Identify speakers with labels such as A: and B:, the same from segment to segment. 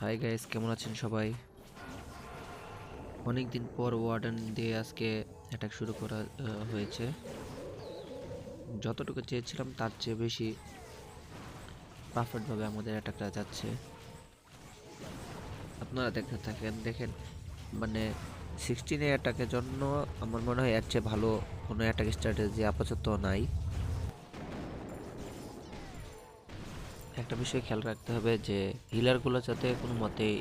A: Hi guys, কেমন আছেন সবাই? অনেক দিন পর ওয়ার্ডেন দিয়ে আজকে অ্যাটাক শুরু করা হয়েছে। যতটুকু চেয়েছিলাম তার চেয়ে বেশি পারফেক্ট ভাবে আমাদের অ্যাটাকটা যাচ্ছে। আপনারা দেখতে থাকেন, দেখেন মানে 16 অ্যাটাকের জন্য আমার মনে হয় এর চেয়ে ভালো কোনো অ্যাটাক স্ট্র্যাটেজি আপাতত নাই। একটা বিষয় খেয়াল রাখতে হবে যে হিলারগুলো যাতে কোনো মতেই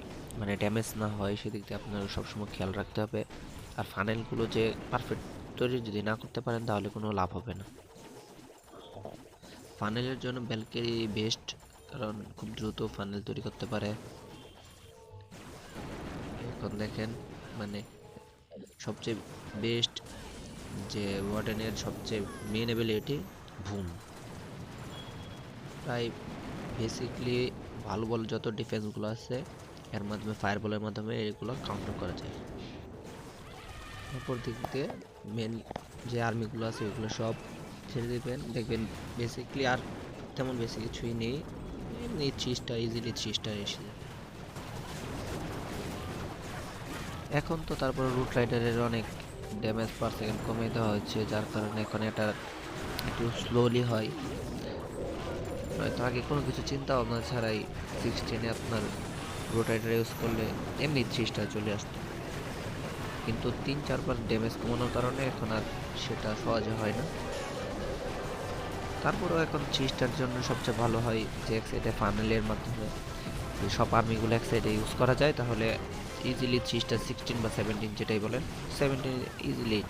A: ড্যামেজ না হয়, সেদিক দিয়ে আপনার সবসময় খেয়াল রাখতে হবে। আর ফানেলগুলো যে পারফেক্ট তৈরি যদি না করতে পারেন তাহলে কোনো লাভ হবে না। ফানেলের জন্য ব্যালকেরি বেস্ট, কারণ খুব দ্রুত ফানেল তৈরি করতে পারে। এখন দেখেন মানে সবচেয়ে বেস্ট যে ওয়ার্ডেনের সবচেয়ে মেন এবিলিটি ভুম। প্রায় বেসিকলি ভালো বল যত ডিফেন্সগুলো আছে এর মাধ্যমে, ফায়ার বলের মাধ্যমে এগুলো কাউন্টার করা যায়। অপর দিক দিয়ে মেন যে আর্মিগুলো আছে ওগুলো সব ছেড়ে দেবেন, দেখবেন বেসিকলি আর তেমন বেশি কিছুই নেই। এমনি 3 স্টার, ইজিলি 3 স্টার এসে যাবে। এখন তো তারপরে রুট রাইডারের অনেক ড্যামেজ পার সেকেন্ড কমিয়ে দেওয়া হয়েছে, যার কারণে এখন এটা একটু স্লোলি হয়। নয়তো আগে কোনো কিছু চিন্তা ভাবনা ছাড়াই 16-এ আপনার রুট রাইডার ইউজ করলে এমনি 3 স্টার চলে আসতো। কিন্তু 3-4 বার ড্যামেজ কমানোর কারণে এখন আর সেটা সহজে হয় না। তারপরেও এখন 3 স্টার জন্য সবচেয়ে ভালো হয় যে এক সাইডে ফানেলের মাধ্যমে সব আর্মিগুলো এক সাইডে ইউজ করা যায়, তাহলে ইজিলি 3 স্টার 16 বা 17 যেটাই বলেন, 17 ইজিলি